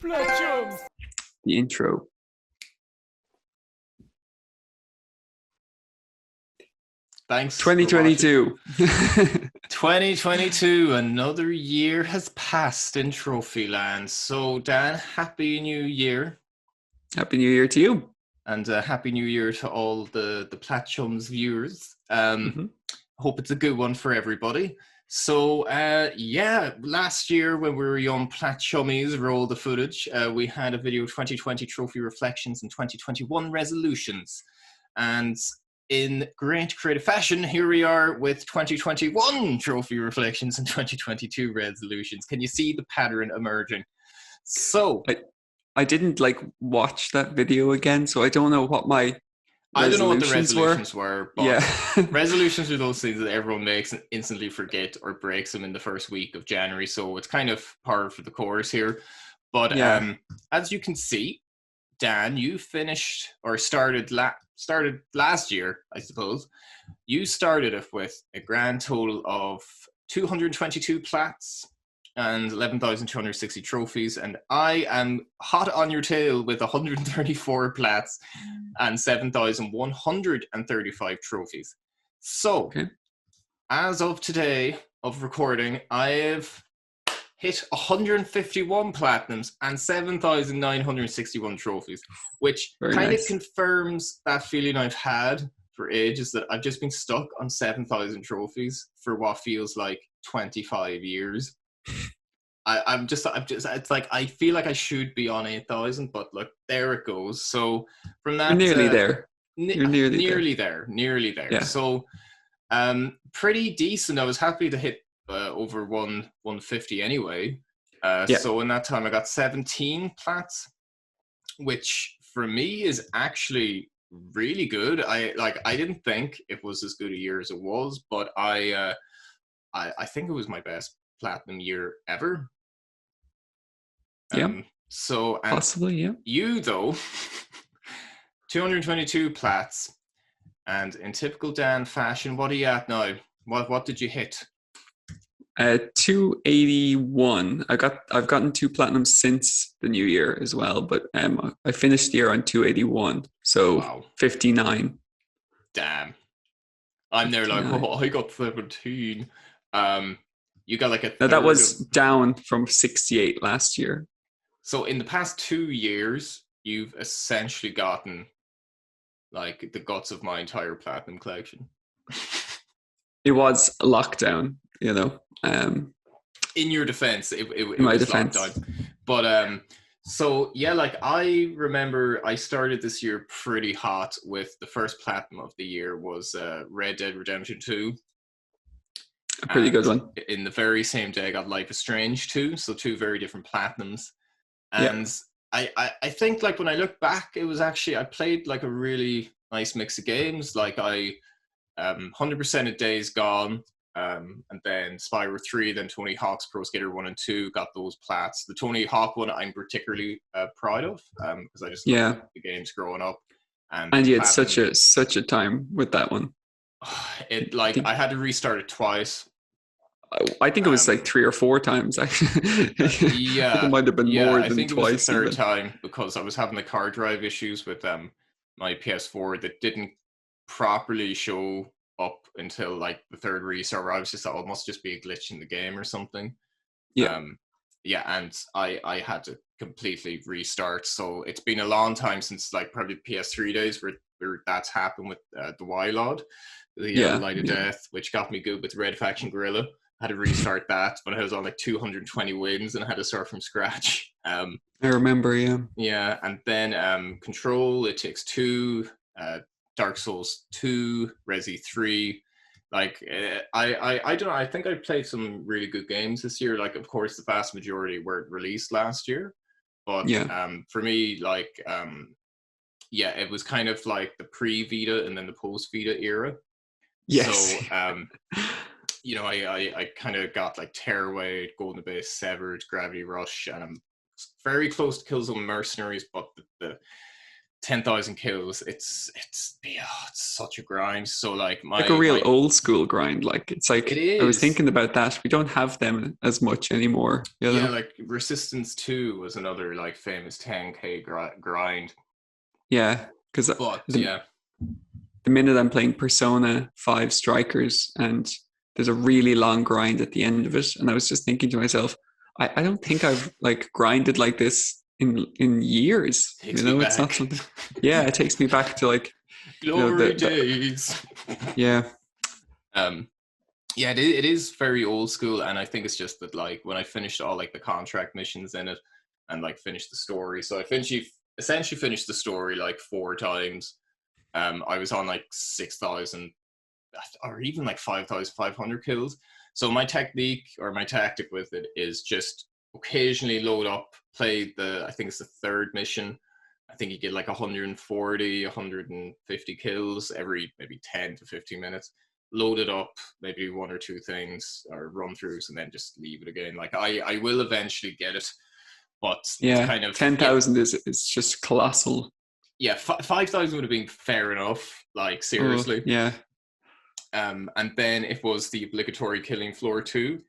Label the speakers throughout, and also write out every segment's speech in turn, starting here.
Speaker 1: Platchums!
Speaker 2: The intro.
Speaker 3: Thanks.
Speaker 2: 2022.
Speaker 3: 2022, another year has passed in Trophy Land. So, Dan, Happy New Year.
Speaker 2: Happy New Year to you.
Speaker 3: And Happy New Year to all the Platchums viewers.
Speaker 2: Mhm.
Speaker 3: Hope it's a good one for everybody. So, last year when we were young Platchummies, roll the footage, we had a video of 2020 Trophy Reflections and 2021 Resolutions. And in great creative fashion, here we are with 2021 Trophy Reflections and 2022 Resolutions. Can you see the pattern emerging? So,
Speaker 2: I didn't watch that video again, so I don't know what my
Speaker 3: I don't know what the
Speaker 2: resolutions
Speaker 3: were, but
Speaker 2: yeah.
Speaker 3: resolutions are those things that everyone makes and instantly forget or breaks them in the first week of January. So it's kind of par for the course here. But
Speaker 2: Yeah.
Speaker 3: As you can see, Dan, you finished or started last year, I suppose. You started off with a grand total of 222 plats and 11,260 trophies, and I am hot on your tail with 134 plats and 7,135 trophies. So,
Speaker 2: Okay.
Speaker 3: as of today of recording, I've hit 151 platinums and 7,961 trophies, which
Speaker 2: Very
Speaker 3: kind
Speaker 2: nice.
Speaker 3: of confirms that feeling I've had for ages that I've just been stuck on 7,000 trophies for what feels like 25 years. I'm just, it's like, I feel like I should be on 8,000, but look, there it goes. So from that,
Speaker 2: You're nearly there. You're
Speaker 3: nearly there.
Speaker 2: Yeah.
Speaker 3: So, pretty decent. I was happy to hit over 150 anyway.
Speaker 2: Yeah.
Speaker 3: So in that time, I got 17 plats, which for me is actually really good. I didn't think it was as good a year as it was, but I think it was my best platinum year ever.
Speaker 2: Yeah.
Speaker 3: So
Speaker 2: Possibly, yeah.
Speaker 3: You though, 222 plats, and in typical Dan fashion, what are you at now? What did you hit?
Speaker 2: 281. I've gotten 2 platinums since the new year as well, but I finished the year on 281, so
Speaker 3: Wow.
Speaker 2: 59.
Speaker 3: Damn. I'm there like,
Speaker 2: 59.
Speaker 3: oh, I got 17. You got like a
Speaker 2: Now
Speaker 3: third
Speaker 2: that was
Speaker 3: of...
Speaker 2: down from 68 last year.
Speaker 3: So in the past 2 years, you've essentially gotten like the guts of my entire platinum collection.
Speaker 2: It was a lockdown, you know.
Speaker 3: In your defense, it
Speaker 2: in my
Speaker 3: was
Speaker 2: defense.
Speaker 3: lockdown. But so yeah, like I remember I started this year pretty hot with the first platinum of the year was Red Dead Redemption 2.
Speaker 2: A pretty good one.
Speaker 3: In the very same day I got Life is Strange 2, so 2 very different platinums. And I think like when I look back, it was actually I played like a really nice mix of games. Like I 100% of Days Gone, and then Spyro 3, then Tony Hawk's Pro Skater 1 and 2 got those plats. The Tony Hawk one I'm particularly proud of because I just loved the games growing up.
Speaker 2: And you had such a time with that one.
Speaker 3: It like I had to restart it twice.
Speaker 2: I think it was like 3 or 4 times actually.
Speaker 3: Yeah,
Speaker 2: it might have been more than
Speaker 3: I think
Speaker 2: twice.
Speaker 3: It was the third
Speaker 2: even.
Speaker 3: time because I was having the car drive issues with my PS4 that didn't properly show up until like the third restart. Where I was just thought, oh, it must just be a glitch in the game or something.
Speaker 2: Yeah.
Speaker 3: And I had to completely restart. So it's been a long time since like probably the PS3 days where that's happened with the Wylod, the Light of Death, which got me good with Red Faction Gorilla. I had to restart that when I was on like 220 wins and I had to start from scratch.
Speaker 2: I remember, yeah.
Speaker 3: Yeah, and then Control, It Takes Two, Dark Souls 2, Resi 3. Like, I don't know, I think I played some really good games this year. Like, of course, the vast majority were released last year. But for me, like, it was kind of like the pre-Vita and then the post-Vita era.
Speaker 2: Yes.
Speaker 3: So, you know, I kind of got like Tearaway, Golden Abyss, Severed, Gravity Rush, and I'm very close to Killzone Mercenaries, but 10,000 kills. It's such a grind. So like
Speaker 2: Like a
Speaker 3: my
Speaker 2: real
Speaker 3: my
Speaker 2: old school grind. Like it's
Speaker 3: it
Speaker 2: like I was
Speaker 3: is.
Speaker 2: thinking about that. We don't have them as much anymore, you
Speaker 3: Yeah,
Speaker 2: know?
Speaker 3: like Resistance 2 was another like famous 10k grind.
Speaker 2: Yeah, because
Speaker 3: But
Speaker 2: the
Speaker 3: yeah,
Speaker 2: the minute I'm playing Persona 5 Strikers and there's a really long grind at the end of it, and I was just thinking to myself, I don't think I've like grinded like this in years. You
Speaker 3: takes me
Speaker 2: know, it's not
Speaker 3: back.
Speaker 2: something. Yeah, it takes me back to like
Speaker 3: Glory
Speaker 2: the
Speaker 3: days.
Speaker 2: yeah.
Speaker 3: um yeah, it is very old school, and I think it's just that like when I finished all like the contract missions in it and like finished the story, so I essentially finished the story like 4 times. I was on like 6,000 or even like 5,500 kills. So my technique or my tactic with it is just occasionally load up, play I think it's the third mission. I think you get like 140, 150 kills every maybe 10 to 15 minutes. Load it up, maybe one or two things or run throughs, and then just leave it again. Like I will eventually get it, but it's
Speaker 2: Yeah,
Speaker 3: kind of, yeah,
Speaker 2: 10,000 is just colossal.
Speaker 3: yeah. 5,000 would have been fair enough. Like
Speaker 2: Oh,
Speaker 3: seriously.
Speaker 2: yeah.
Speaker 3: And then it was the obligatory Killing Floor 2,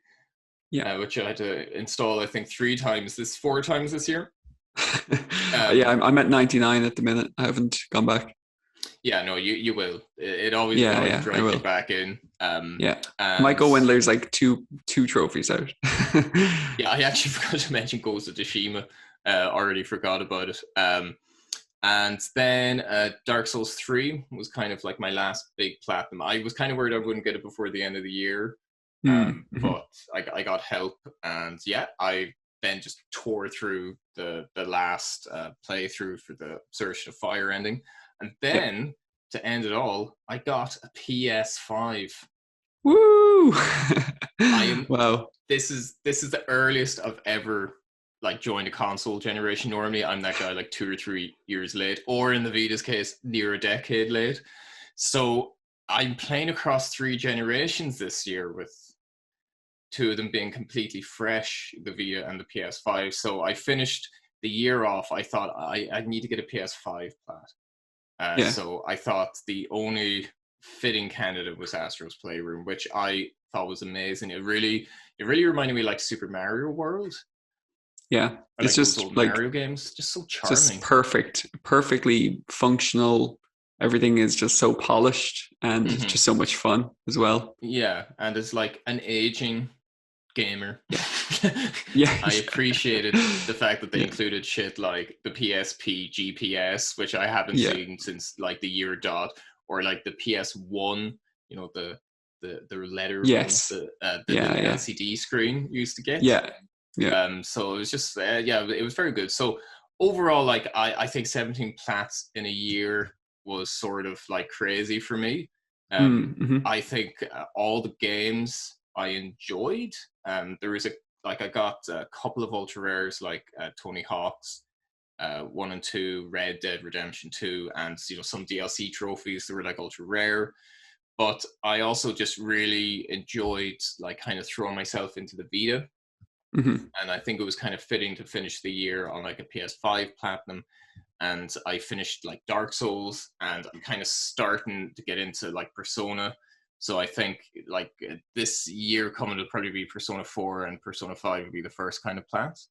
Speaker 2: Yeah.
Speaker 3: which I had to install, I think, 4 times this year.
Speaker 2: Yeah,
Speaker 3: Um,
Speaker 2: I'm at 99 at the minute. I haven't gone back.
Speaker 3: yeah, no, you will. It always
Speaker 2: Yeah, I
Speaker 3: drags you
Speaker 2: will.
Speaker 3: back in.
Speaker 2: Yeah. I might
Speaker 3: And
Speaker 2: go when there's like two trophies out.
Speaker 3: yeah, I actually forgot to mention Ghost of Tsushima. Already forgot about it. And then Dark Souls 3 was kind of like my last big platinum. I was kind of worried I wouldn't get it before the end of the year,
Speaker 2: Mm-hmm.
Speaker 3: but I got help, and yeah, I then just tore through the last playthrough for the Search of Fire ending, and
Speaker 2: Yeah.
Speaker 3: then to end it all, I got a PS5.
Speaker 2: Woo!
Speaker 3: I am
Speaker 2: Wow.
Speaker 3: this is the earliest I've ever like joined a console generation. Normally, I'm that guy like 2 or 3 years late, or in the Vita's case, near a decade late. So I'm playing across 3 generations this year, with two of them being completely fresh, the Vita and the PS5. So I finished the year off. I thought I need to get a PS5 Plat.
Speaker 2: Yeah.
Speaker 3: So I thought the only fitting candidate was Astro's Playroom, which I thought was amazing. It really reminded me like Super Mario World,
Speaker 2: Yeah.
Speaker 3: or
Speaker 2: It's
Speaker 3: like those
Speaker 2: just
Speaker 3: old
Speaker 2: like
Speaker 3: Mario games. Just so
Speaker 2: just
Speaker 3: charming.
Speaker 2: perfect, perfectly functional. Everything is just so polished and
Speaker 3: Hmm.
Speaker 2: just so much fun as well.
Speaker 3: Yeah, and as like an aging gamer,
Speaker 2: Yeah. Yeah.
Speaker 3: I appreciated the fact that they
Speaker 2: Yeah.
Speaker 3: included shit like the PSP GPS, which I haven't
Speaker 2: Yeah.
Speaker 3: seen since like the year dot, or like the PS1. The letter ones,
Speaker 2: Yes.
Speaker 3: the
Speaker 2: Yeah.
Speaker 3: little
Speaker 2: Yeah.
Speaker 3: LCD screen you used to get.
Speaker 2: Yeah. Yeah.
Speaker 3: So it was just yeah, it was very good. So overall, like I think 17 plats in a year was sort of like crazy for me.
Speaker 2: Mm-hmm.
Speaker 3: I think all the games I enjoyed. There is I got a couple of ultra rares like Tony Hawk's 1 and 2, Red Dead Redemption 2, and some DLC trophies that were like ultra rare. But I also just really enjoyed like kind of throwing myself into the Vita,
Speaker 2: Mm-hmm.
Speaker 3: and I think it was kind of fitting to finish the year on like a PS5 Platinum. And I finished like Dark Souls, and I'm kind of starting to get into like Persona. So I think like this year coming to probably be Persona 4 and Persona 5 would be the first kind of plans.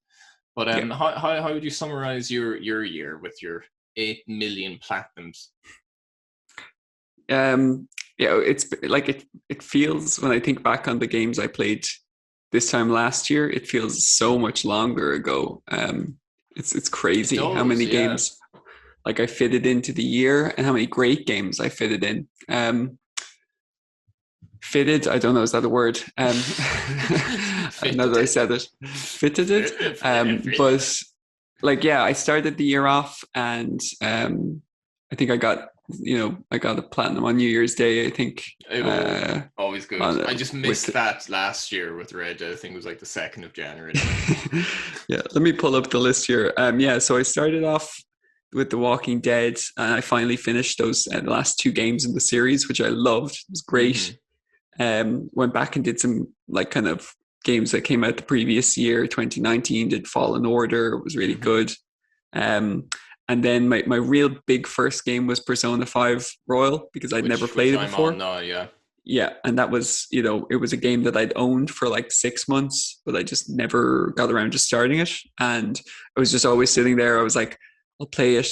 Speaker 3: But
Speaker 2: Yeah.
Speaker 3: how would you summarize your year with your 8 million platinums?
Speaker 2: Um, yeah, it's like it feels when I think back on the games I played this time last year, it feels so much longer ago. It's
Speaker 3: It
Speaker 2: crazy how
Speaker 3: does,
Speaker 2: many
Speaker 3: yeah.
Speaker 2: games like I fitted into the year and how many great games I fitted in. Fitted, I don't know, is that a word? Now
Speaker 3: Fitted
Speaker 2: that I
Speaker 3: it.
Speaker 2: said it, fitted it.
Speaker 3: Fitted it.
Speaker 2: But like, yeah, I started the year off and I think I got a platinum on New Year's Day, I think,
Speaker 3: Oh, always good.
Speaker 2: on
Speaker 3: I just
Speaker 2: with
Speaker 3: missed that last year with Red Dead. I think it was like the 2nd of January that I finished.
Speaker 2: yeah, let me pull up the list here. Yeah, so I started off with The Walking Dead, and I finally finished those the last two games in the series, which I loved. It was great.
Speaker 3: Mm-hmm.
Speaker 2: Went back and did some like kind of games that came out the previous year, 2019. Did Fallen Order. It was really
Speaker 3: Mm-hmm.
Speaker 2: good. Um, And then my real big first game was Persona 5 Royal because I'd never
Speaker 3: which
Speaker 2: played it
Speaker 3: I'm on
Speaker 2: before.
Speaker 3: now. Yeah.
Speaker 2: Yeah, and that was, it was a game that I'd owned for like 6 months, but I just never got around to starting it. And I was just always sitting there. I was like, I'll play it,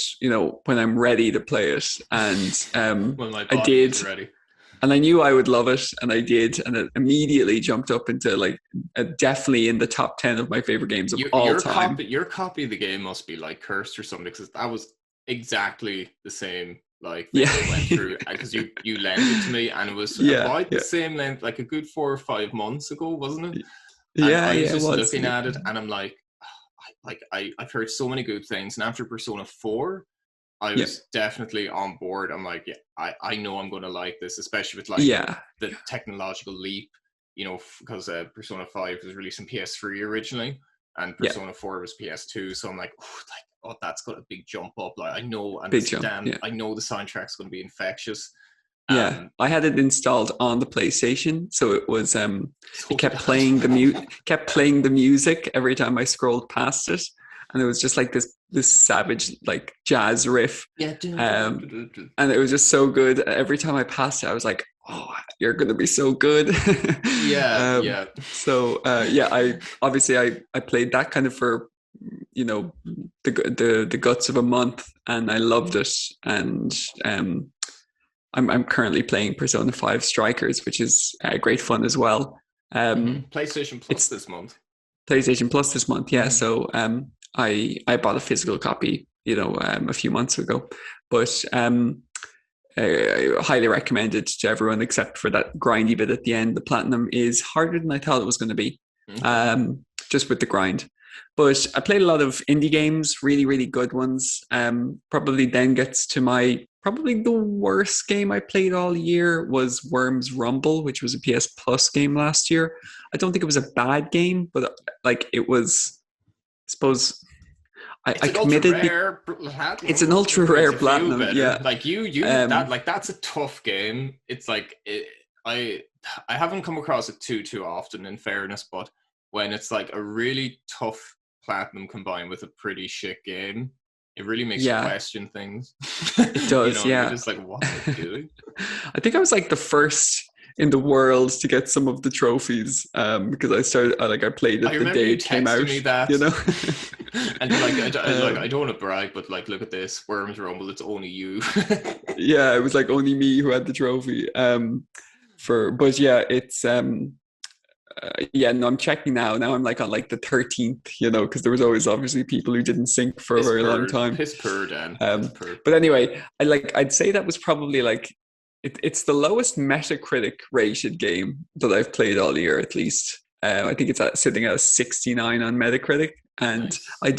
Speaker 2: when I'm ready to play it. And
Speaker 3: When my
Speaker 2: I
Speaker 3: body
Speaker 2: did,
Speaker 3: is ready.
Speaker 2: and I knew I would love it, and I did, and it immediately jumped up into like definitely in the top 10 of my favorite games of all time.
Speaker 3: Your copy of the game must be like cursed or something, because that was exactly the same like thing
Speaker 2: Yeah,
Speaker 3: I went through, because you lent it to me, and it was
Speaker 2: yeah,
Speaker 3: about the
Speaker 2: yeah,
Speaker 3: same length, like a good 4 or 5 months ago, wasn't it? And
Speaker 2: yeah,
Speaker 3: I was
Speaker 2: yeah. It
Speaker 3: just
Speaker 2: was.
Speaker 3: looking at it, and I'm like, I've heard so many good things, and after Persona 4, I
Speaker 2: Yeah,
Speaker 3: was definitely on board. I'm like, yeah, I know I'm going to like this, especially with like
Speaker 2: yeah,
Speaker 3: the technological leap, because Persona 5 was released on PS3 originally, and
Speaker 2: yeah.
Speaker 3: Persona 4 was PS2. So I'm like, that's got a big jump up. Like I know, and
Speaker 2: Big jump. Yeah.
Speaker 3: I know the soundtrack's going to be infectious.
Speaker 2: Yeah, I had it installed on the PlayStation, so it was
Speaker 3: So
Speaker 2: it
Speaker 3: did
Speaker 2: kept
Speaker 3: I.
Speaker 2: playing kept playing the music every time I scrolled past it, and it was just like this savage like jazz riff,
Speaker 3: Yeah.
Speaker 2: and it was just so good. Every time I passed it, I was like, "Oh, you're gonna be so good."
Speaker 3: Yeah, yeah.
Speaker 2: Yeah, I played that kind of for the guts of a month, and I loved it, and I'm currently playing Persona 5 Strikers, which is great fun as well.
Speaker 3: PlayStation Plus
Speaker 2: It's
Speaker 3: this month.
Speaker 2: PlayStation Plus this month, yeah.
Speaker 3: Mm-hmm.
Speaker 2: So I bought a physical copy, a few months ago, but I highly recommend it to everyone except for that grindy bit at the end. The platinum is harder than I thought it was going to be,
Speaker 3: Okay.
Speaker 2: just with the grind. But I played a lot of indie games, really, really good ones. Probably then gets to probably the worst game I played all year was Worms Rumble, which was a PS Plus game last year. I don't think it was a bad game, but like it was, I suppose
Speaker 3: It's
Speaker 2: I
Speaker 3: an ultra
Speaker 2: committed.
Speaker 3: rare
Speaker 2: It's an
Speaker 3: platinum,
Speaker 2: ultra
Speaker 3: which makes
Speaker 2: rare
Speaker 3: it feel
Speaker 2: platinum,
Speaker 3: better.
Speaker 2: yeah.
Speaker 3: Like you that
Speaker 2: Um,
Speaker 3: like that's a tough game. It's like I I haven't come across it too often, in fairness, but when it's like a really tough platinum combined with a pretty shit game, it really makes you
Speaker 2: yeah,
Speaker 3: question things.
Speaker 2: it does,
Speaker 3: You're
Speaker 2: yeah.
Speaker 3: just like, what am I doing?
Speaker 2: I think I was like the first in the world to get some of the trophies because I played
Speaker 3: I
Speaker 2: it the
Speaker 3: remember
Speaker 2: day
Speaker 3: you
Speaker 2: it came
Speaker 3: texting
Speaker 2: out,
Speaker 3: me
Speaker 2: you
Speaker 3: that,
Speaker 2: know.
Speaker 3: and you're like, I
Speaker 2: um,
Speaker 3: don't want to brag, but like, look at this, Worms Rumble. It's only you.
Speaker 2: yeah, it was like only me who had the trophy. But yeah, it's yeah. No, I'm checking now. Now I'm like on like the 13th, because there was always obviously people who didn't sync for a very long time.
Speaker 3: Piss poor, Dan. Piss
Speaker 2: Um,
Speaker 3: poor.
Speaker 2: but anyway, I'd say that was probably like it's the lowest Metacritic rated game that I've played all year, at least. I think it's sitting at a 69 on Metacritic, and
Speaker 3: Nice.
Speaker 2: I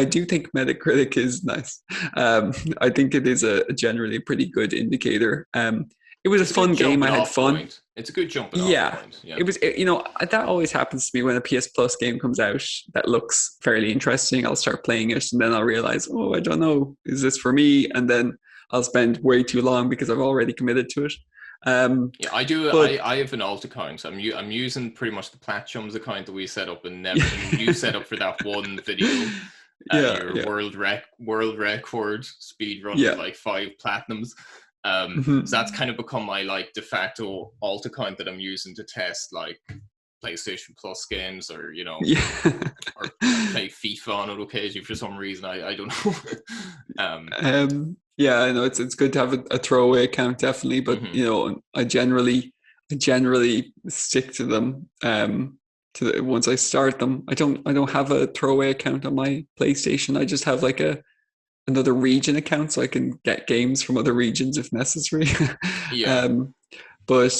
Speaker 2: do think Metacritic is nice. I think it is a generally pretty good indicator. It was a
Speaker 3: It's a good
Speaker 2: fun game. I
Speaker 3: jumping
Speaker 2: had
Speaker 3: off
Speaker 2: fun.
Speaker 3: point. It's a good jumping off
Speaker 2: Yeah,
Speaker 3: point. Yeah.
Speaker 2: it was. That always happens to me when a PS Plus game comes out that looks fairly interesting. I'll start playing it, and then I'll realize, oh, I don't know, is this for me? And then I'll spend way too long because I've already committed to it.
Speaker 3: Yeah, I do.
Speaker 2: But
Speaker 3: I have an alt account. I'm using pretty much the Platchums account that we set up, and never you set up for that one video.
Speaker 2: yeah,
Speaker 3: Your
Speaker 2: yeah,
Speaker 3: world record speed run of
Speaker 2: yeah,
Speaker 3: like 5 platinums. So
Speaker 2: mhm,
Speaker 3: that's kind of become my like de facto alt account that I'm using to test like PlayStation Plus games, or
Speaker 2: yeah.
Speaker 3: or I play FIFA on it occasionally for some reason. I don't know.
Speaker 2: Yeah, I know it's good to have a throwaway account, definitely, but
Speaker 3: Mhm.
Speaker 2: I generally stick to them. Once I start them, I don't have a throwaway account on my PlayStation. I just have like another region account so I can get games from other regions if necessary.
Speaker 3: Yeah.
Speaker 2: um, but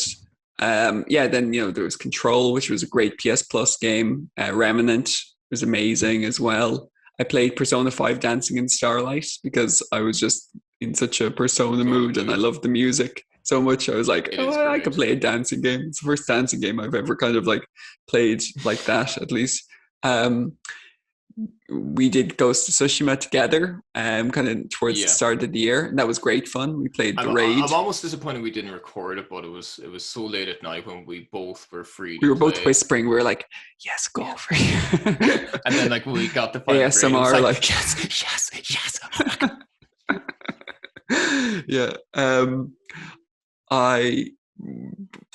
Speaker 2: yeah, then there was Control, which was a great PS Plus game. Remnant was amazing as well. I played Persona 5 Dancing in Starlight because I was just in such a Persona
Speaker 3: So in the
Speaker 2: mood and I
Speaker 3: mood.
Speaker 2: loved the music so much. I was like,
Speaker 3: It is
Speaker 2: oh, I could
Speaker 3: great.
Speaker 2: play a dancing game. It's the first dancing game I've ever kind of like played like that, at least. Um, we did Ghost of Tsushima together, kind of towards the
Speaker 3: Yeah.
Speaker 2: start of the year, and that was great fun. We played the raid.
Speaker 3: I'm almost disappointed we didn't record it, but it was so late at night when we both were free
Speaker 2: We
Speaker 3: to
Speaker 2: were both
Speaker 3: play.
Speaker 2: whispering. We were like, "Yes, go
Speaker 3: Yeah.
Speaker 2: for it."
Speaker 3: And then like when we got the final grade, it was
Speaker 2: ASMR,
Speaker 3: like,
Speaker 2: like,
Speaker 3: yes, yes, yes. Oh my God.
Speaker 2: Yeah. I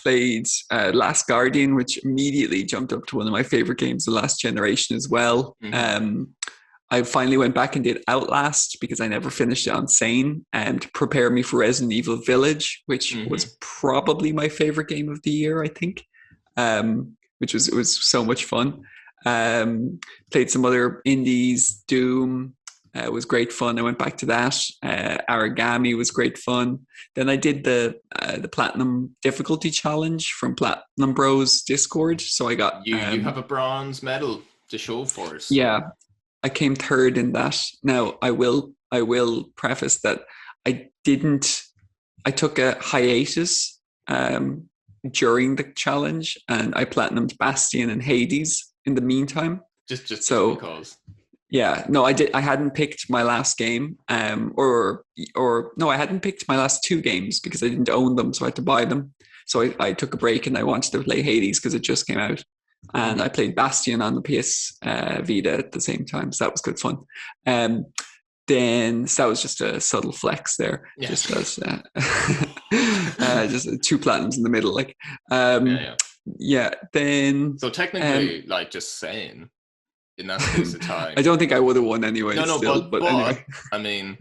Speaker 2: played Last Guardian, which immediately jumped up to one of my favorite games, The Last Generation, as well.
Speaker 3: Hmm.
Speaker 2: I finally went back and did Outlast because I never finished it on Sane, and to prepare me for Resident Evil Village, which
Speaker 3: Hmm.
Speaker 2: was probably my favorite game of the year, I think. Which was, it was so much fun. Um, Played some other indies. Doom was great fun. I went back to that. Origami was great fun. Then I did the Platinum difficulty challenge from Platinum Bros Discord. So I got
Speaker 3: You have a bronze medal to show for it, so
Speaker 2: yeah, I came third in that. Now I will preface that I didn't. I took a hiatus during the challenge, and I platinumed Bastion and Hades in the meantime.
Speaker 3: just
Speaker 2: So
Speaker 3: because.
Speaker 2: yeah, no, I did. I hadn't picked my last game, or no, I hadn't picked my last two games because I didn't own them, so I had to buy them. So I took a break and I wanted to play Hades because it just came out, and I
Speaker 3: Hmm.
Speaker 2: played Bastion on the PS Vita at the same time, so that was good fun. Um, then so that was just a subtle flex there, just
Speaker 3: Yes.
Speaker 2: as just two platinums in the middle, like
Speaker 3: Yeah,
Speaker 2: um,
Speaker 3: yeah.
Speaker 2: yeah. Then
Speaker 3: So
Speaker 2: um,
Speaker 3: technically, like just saying, in that space of
Speaker 2: I
Speaker 3: time.
Speaker 2: don't think I would have won anyway,
Speaker 3: No, no,
Speaker 2: still, but anyway.
Speaker 3: I mean,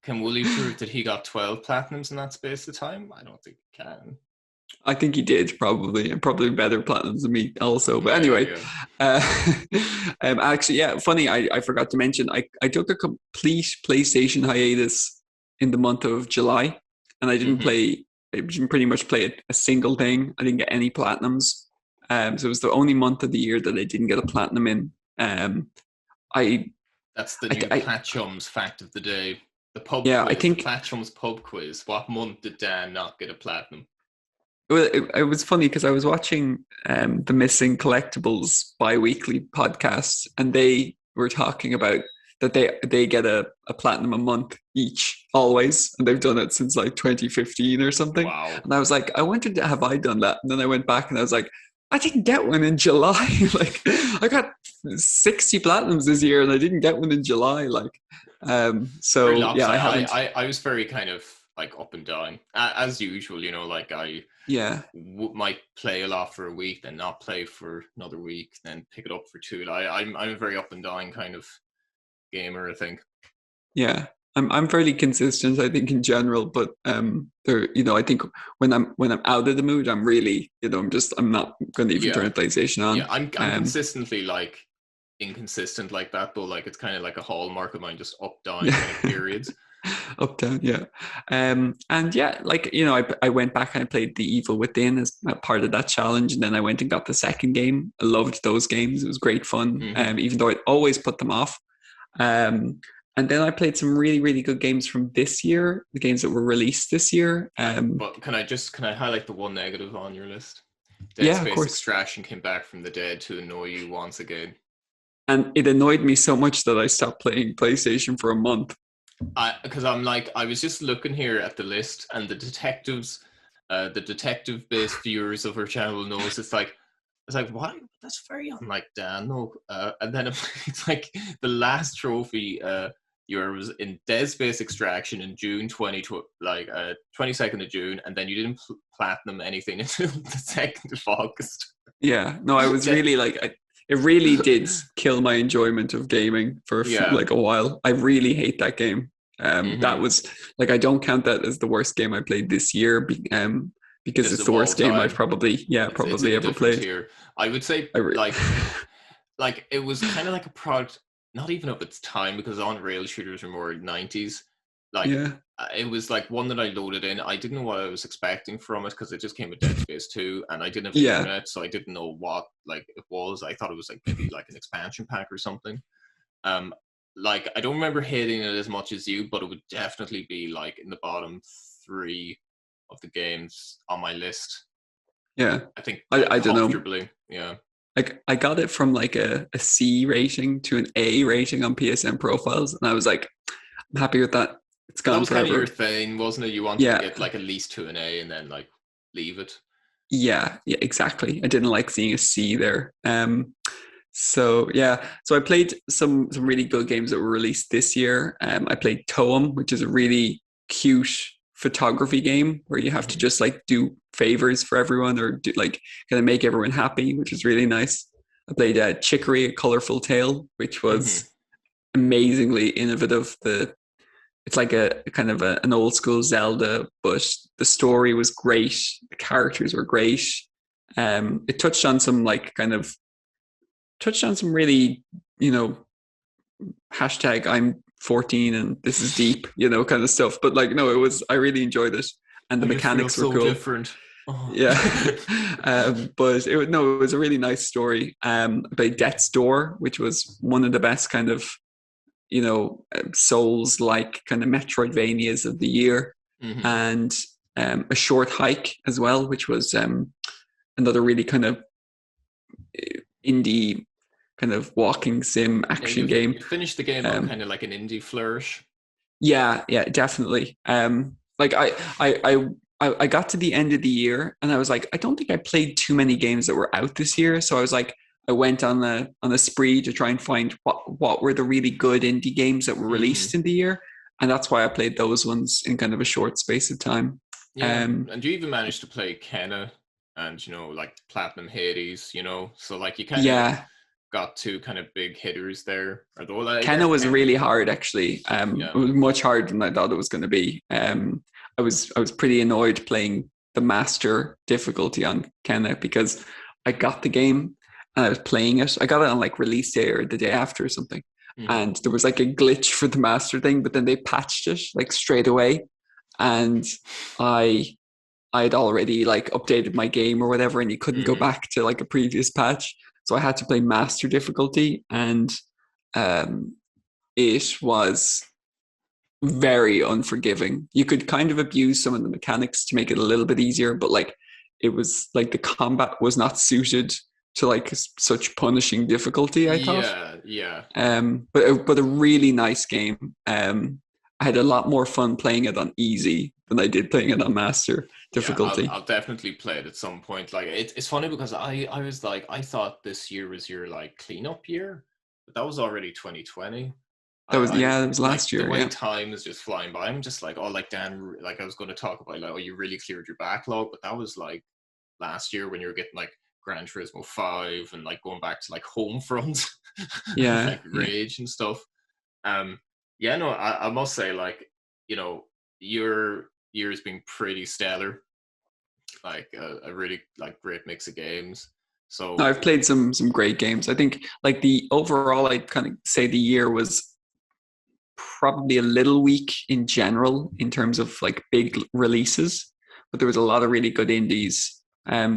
Speaker 3: can Wooly prove that he got 12 platinums in that space of time? I don't think he can.
Speaker 2: I think he did probably, and probably better platinums than me also. But
Speaker 3: Yeah,
Speaker 2: anyway,
Speaker 3: yeah.
Speaker 2: uh, actually, yeah, funny. I forgot to mention I took a complete PlayStation hiatus in the month of July, and I didn't
Speaker 3: Hmm.
Speaker 2: play. I didn't pretty much play a single thing. I didn't get any platinums. So it was the only month of the year that I didn't get a platinum in. I,
Speaker 3: That's the new
Speaker 2: I
Speaker 3: Platchums fact of the day. The pub
Speaker 2: yeah, I
Speaker 3: quiz, the
Speaker 2: think
Speaker 3: Platchums pub quiz. What month did Dan not get a platinum?
Speaker 2: well, it was funny because I was watching the Missing Collectibles bi-weekly podcast, and they were talking about that they get a platinum a month each always, and they've done it since like 2015 or something.
Speaker 3: Wow.
Speaker 2: And I was like, I wondered, have I done that? And then I went back and I was like, I didn't get one in July. Like I got 60 platinums this year, and I didn't get one in July. Like,
Speaker 3: Very
Speaker 2: so yeah, I
Speaker 3: lopsided.
Speaker 2: haven't.
Speaker 3: I was very kind of like up and down as usual. Like I
Speaker 2: Yeah,
Speaker 3: might play a lot for a week, then not play for another week, then pick it up for two. I'm a very up and down kind of gamer, I think.
Speaker 2: yeah. I'm fairly consistent, I think, in general, but there, I think when I'm out of the mood, I'm really, I'm not going to even turn
Speaker 3: Yeah,
Speaker 2: the PlayStation
Speaker 3: yeah.
Speaker 2: on.
Speaker 3: I'm consistently like inconsistent like that, though. Like it's kind of like a hallmark of mine, just up down
Speaker 2: Yeah.
Speaker 3: kind of periods.
Speaker 2: Up down, yeah. And yeah, like I went back and I played The Evil Within as a part of that challenge, and then I went and got the second game. I loved those games; it was great fun.
Speaker 3: Hmm.
Speaker 2: Even though I'd always put them off. Um, and then I played some really, really good games from this year, the games that were released this year.
Speaker 3: But can I highlight the one negative on your list? Dead
Speaker 2: Yeah, of
Speaker 3: Space
Speaker 2: course.
Speaker 3: Extraction came back from the dead to annoy you once again.
Speaker 2: And it annoyed me so much that I stopped playing PlayStation for a month.
Speaker 3: Because I was just looking here at the list, and the detective-based viewers of our channel knows it's like what? That's very unlike Dan. No, and then it's like the last trophy yours was in Dead Space Extraction in June 22nd of June, and then you didn't platinum anything until the 2nd of August.
Speaker 2: Yeah, no, I was really like, it really did kill my enjoyment of gaming for
Speaker 3: Yeah.
Speaker 2: like a while. I really hate that game. That
Speaker 3: Hmm.
Speaker 2: was like, I don't count that as the worst game I played this year, because
Speaker 3: Because
Speaker 2: it's
Speaker 3: of
Speaker 2: the
Speaker 3: all
Speaker 2: worst game I've
Speaker 3: time,
Speaker 2: probably, yeah,
Speaker 3: it's in
Speaker 2: probably
Speaker 3: a
Speaker 2: ever
Speaker 3: different
Speaker 2: played.
Speaker 3: tier. I would say
Speaker 2: I re-
Speaker 3: like it was kind of like a product, not even of its time, because on rail shooters were more 90s. Like
Speaker 2: yeah,
Speaker 3: it was like one that I loaded in. I didn't know what I was expecting from it because it just came with Dead Space 2, and I didn't have
Speaker 2: yeah,
Speaker 3: internet, so I didn't know what like it was. I thought it was like maybe like an expansion pack or something. Um, like I don't remember hating it as much as you, but it would definitely be like in the bottom three of the games on my list.
Speaker 2: yeah.
Speaker 3: I think
Speaker 2: I,
Speaker 3: like
Speaker 2: I don't know.
Speaker 3: comfortably. Yeah.
Speaker 2: Like I got it from like a C rating to an A rating on PSN profiles, and I was like, I'm happy with that. It's
Speaker 3: But that
Speaker 2: gone
Speaker 3: was kind of your
Speaker 2: forever.
Speaker 3: thing, wasn't it? You wanted to
Speaker 2: Yeah,
Speaker 3: get like at least to an A and then like leave it.
Speaker 2: yeah, exactly. I didn't like seeing a C there. So yeah, so I played some really good games that were released this year. I played Toem, which is a really cute photography game where you have to
Speaker 3: Mhm.
Speaker 2: just like do favors for everyone or do like kind of make everyone happy, which is really nice. I played Chicory, A Colorful Tale, which
Speaker 3: Mhm.
Speaker 2: was amazingly innovative. It's like a kind of an old school Zelda, but the story was great. The characters were great. It touched on some really, you know, hashtag I'm 14 and this is deep, kind of stuff. But like, no, I really enjoyed it, and the
Speaker 3: I just feel
Speaker 2: mechanics were
Speaker 3: so
Speaker 2: cool.
Speaker 3: different. Oh.
Speaker 2: Yeah. But it was a really nice story. I played Death's Door, which was one of the best kind of, Souls like kind of Metroidvanias of the year,
Speaker 3: Mhm.
Speaker 2: and A Short Hike as well, which was another really kind of indie kind of walking sim
Speaker 3: Yeah,
Speaker 2: action
Speaker 3: you
Speaker 2: game.
Speaker 3: finished the game on
Speaker 2: Um,
Speaker 3: kind of like an indie flourish.
Speaker 2: yeah, definitely. Like I got to the end of the year and I was like, I don't think I played too many games that were out this year. So I was like, I went on a spree to try and find what were the really good indie games that were
Speaker 3: Mhm.
Speaker 2: released in the year, and that's why I played those ones in kind of a short space of time.
Speaker 3: Yeah,
Speaker 2: Um,
Speaker 3: and you even managed to play Kenna and like Platinum Hades, so like you kind of
Speaker 2: yeah,
Speaker 3: got two kind of big hitters there. Although like, I
Speaker 2: Kenna
Speaker 3: guess
Speaker 2: was
Speaker 3: Kenna,
Speaker 2: really hard actually.
Speaker 3: yeah.
Speaker 2: It was much harder than I thought it was going to be. I was pretty annoyed playing the master difficulty on Kenna because I got the game and I was playing it. I got it on like release day or the day after or something,
Speaker 3: Mhm.
Speaker 2: and there was like a glitch for the master thing, but then they patched it like straight away, and I I had already like updated my game or whatever, and you couldn't go
Speaker 3: Mhm.
Speaker 2: back to like a previous patch. So I had to play master difficulty, and um, it was very unforgiving. You could kind of abuse some of the mechanics to make it a little bit easier, but like it was like the combat was not suited to like such punishing difficulty, I thought.
Speaker 3: Yeah, yeah.
Speaker 2: But a really nice game. I had a lot more fun playing it on easy than I did playing it on master
Speaker 3: Yeah, I'll
Speaker 2: difficulty.
Speaker 3: I'll definitely play it at some point. Like it's funny because I was like I thought this year was your like cleanup year, but that was already 2020. I
Speaker 2: That was
Speaker 3: like
Speaker 2: last
Speaker 3: the
Speaker 2: year,
Speaker 3: way
Speaker 2: yeah.
Speaker 3: time is just flying by. I'm just like, oh, like Dan, like I was going to talk about like, oh, you really cleared your backlog, but that was like last year when you were getting like Gran Turismo 5 and like going back to like Homefront and
Speaker 2: Yeah,
Speaker 3: like
Speaker 2: yeah.
Speaker 3: Rage and stuff. Um, yeah, no, I must say like you know your year has been pretty stellar, like a really like great mix of games.
Speaker 2: No,
Speaker 3: So
Speaker 2: I've played some great games. I think like the overall, I'd kind of say the year was probably a little weak in general in terms of like big releases, but there was a lot of really good indies.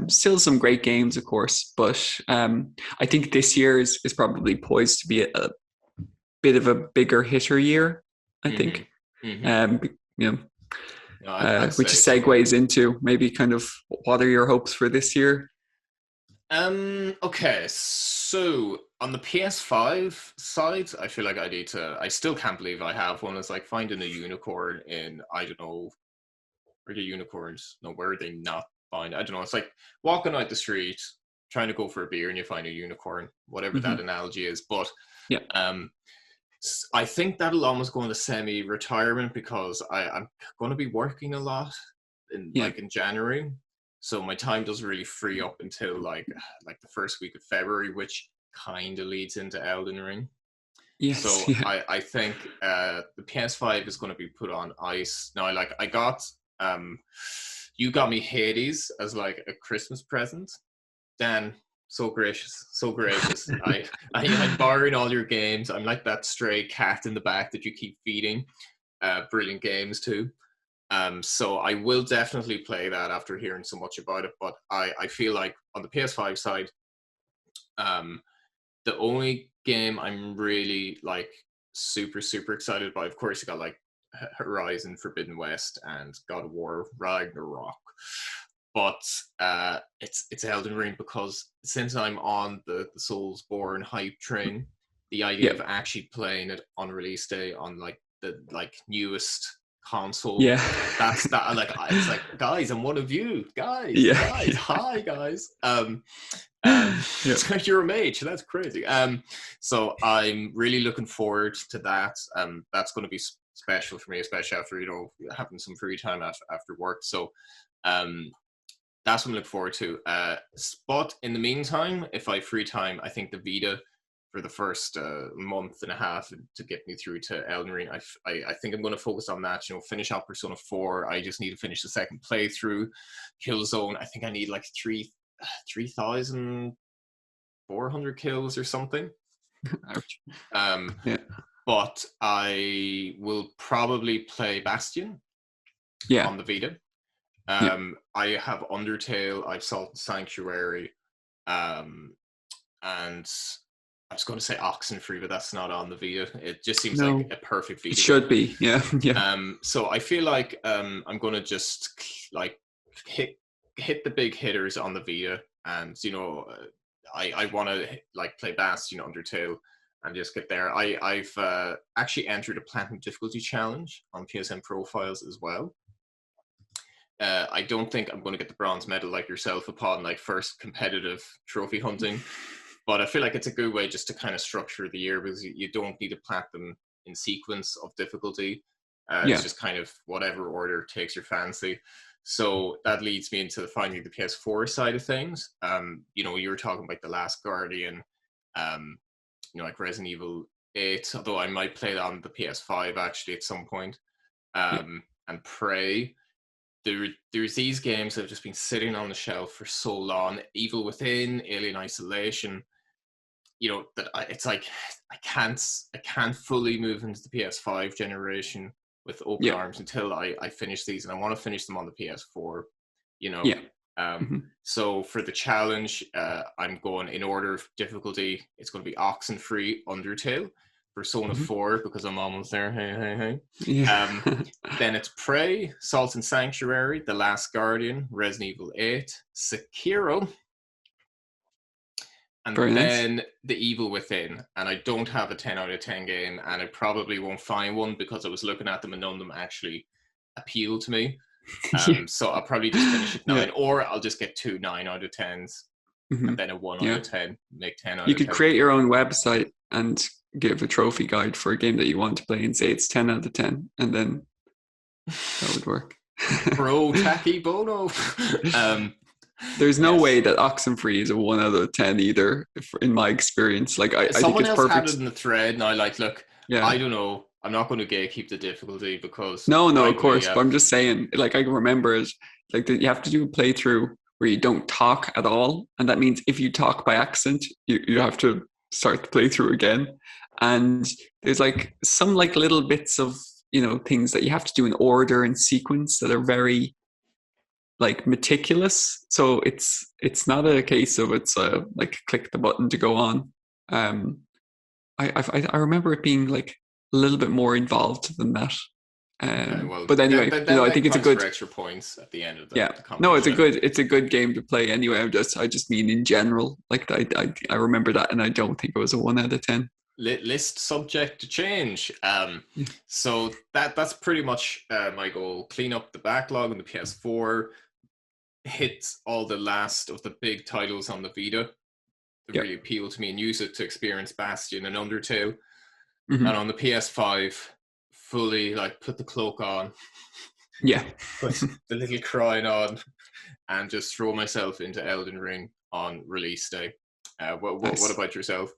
Speaker 2: Still some great games, of course, but I think this year is probably poised to be a bit of a bigger hitter year. I
Speaker 3: mm-hmm,
Speaker 2: think,
Speaker 3: mm-hmm.
Speaker 2: um, you know,
Speaker 3: No, I'd
Speaker 2: which
Speaker 3: say so.
Speaker 2: segues into maybe kind of what are your hopes for this year?
Speaker 3: Okay, so on the PS5 side, I feel like I need to. I still can't believe I have one. It's like finding a unicorn in I don't know where the unicorns. No, where are they not find? I don't know. It's like walking out the street, trying to go for a beer, and you find a unicorn. Whatever that
Speaker 2: Mm-hmm.
Speaker 3: analogy is, but
Speaker 2: Yeah,
Speaker 3: um, I think that'll almost go into semi-retirement because I'm going to be working a lot in
Speaker 2: yeah,
Speaker 3: like in January, so my time doesn't really free up until like the first week of February, which kind of leads into Elden Ring.
Speaker 2: yes,
Speaker 3: So
Speaker 2: yeah,
Speaker 3: I think the PS5 is going to be put on ice now. Like I got you got me Hades as like a Christmas present, Dan, so gracious, so gracious. I'm borrowing all your games. I'm like that stray cat in the back that you keep feeding brilliant games to. So I will definitely play that after hearing so much about it. But I feel like on the PS5 side, um, the only game I'm really like super excited about, of course, you got like Horizon Forbidden West and God of War Ragnarok. But it's Elden Ring because since I'm on the Soulsborne hype train, the idea
Speaker 2: yeah,
Speaker 3: of actually playing it on release day on like the like newest console,
Speaker 2: yeah,
Speaker 3: that's that like it's like guys, I'm one of you
Speaker 2: yeah,
Speaker 3: guys,
Speaker 2: yeah,
Speaker 3: hi guys.
Speaker 2: yeah.
Speaker 3: You're a mage, that's crazy. So I'm really looking forward to that. That's going to be special for me, especially after having some free time after work. So that's what I'm looking forward to. But in the meantime, if I have free time, I think the Vita for the first month and a half to get me through to Elden Ring, I think I'm going to focus on that. Finish out Persona 4. I just need to finish the second playthrough. Killzone, I think I need like 3,400 kills or something.
Speaker 2: Ouch.
Speaker 3: Yeah. But I will probably play Bastion on the Vita. I have Undertale, I've Salt and Sanctuary, and I was going to say Oxenfree, but that's not on the Vita. It just seems like a perfect Vita.
Speaker 2: It should be, yeah.
Speaker 3: So I feel like I'm going to just like hit the big hitters on the Vita, and I want to like play Bastion, Undertale, and just get there. I've actually entered a Platinum Difficulty Challenge on PSN Profiles as well. I don't think I'm going to get the bronze medal like yourself upon like first competitive trophy hunting, but I feel like it's a good way just to kind of structure the year, because you don't need to plat them in sequence of difficulty. It's just kind of whatever order takes your fancy. So that leads me into finally the PS4 side of things. You were talking about The Last Guardian, like Resident Evil 8, although I might play that on the PS5 actually at some point, and Prey. There's these games that have just been sitting on the shelf for so long. Evil Within, Alien Isolation. It's like I can't fully move into the PS5 generation with open arms until I finish these, and I want to finish them on the PS4. So for the challenge, I'm going in order of difficulty. It's going to be Oxenfree, Undertale, Persona 4, because I'm almost there. Hey. Then it's Prey, Salt and Sanctuary, The Last Guardian, Resident Evil 8, Sekiro, and
Speaker 2: Very
Speaker 3: then
Speaker 2: nice.
Speaker 3: The Evil Within. And I don't have a 10 out of 10 game, and I probably won't find one because I was looking at them and none of them actually appeal to me. So I'll probably just finish at 9, or I'll just get 2 9 out of 10s, and then a 1 out of 10, make 10 out of 10.
Speaker 2: You could create your own website and give a trophy guide for a game that you want to play and say it's 10 out of 10, and then that would work.
Speaker 3: Bro, tacky bono.
Speaker 2: There's no way that Oxenfree is a 1 out of 10 either, in my experience. Like I think it's perfect.
Speaker 3: Had it in the thread, and I look. I don't know. I'm not going to gatekeep the difficulty because
Speaker 2: no, of course. But I'm just saying, like I can remember it, like that you have to do a playthrough where you don't talk at all, and that means if you talk by accent, you have to start the playthrough again. And there's like some like little bits of things that you have to do in order and sequence that are very like meticulous. So it's not a case of it's like click the button to go on. I remember it being like a little bit more involved than that. But anyway, I think it's a good
Speaker 3: extra points at the end of the competition.
Speaker 2: No, it's a good game to play anyway. I just mean in general, like I remember that, and I don't think it was a 1 out of 10.
Speaker 3: List subject to change. So that's pretty much my goal. Clean up the backlog on the PS4, hit all the last of the big titles on the Vita that really appeal to me, and use it to experience Bastion and Undertale. And on the PS5, fully like put the cloak on, put the little crown on, and just throw myself into Elden Ring on release day. What about yourself?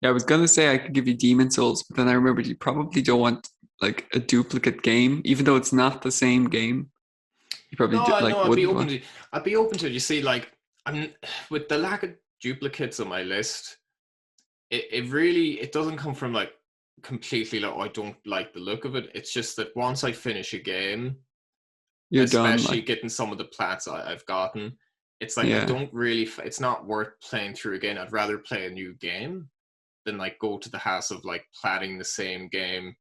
Speaker 2: I was gonna say I could give you Demon Souls, but then I remembered you probably don't want like a duplicate game, even though it's not the same game. You probably
Speaker 3: I'd be open to it. You see, like I'm with the lack of duplicates on my list, it really doesn't come from like completely like I don't like the look of it. It's just that once I finish a game, especially getting some of the plats I've gotten, it's like I don't really. It's not worth playing through again. I'd rather play a new game than like go to the hassle of like platting the same game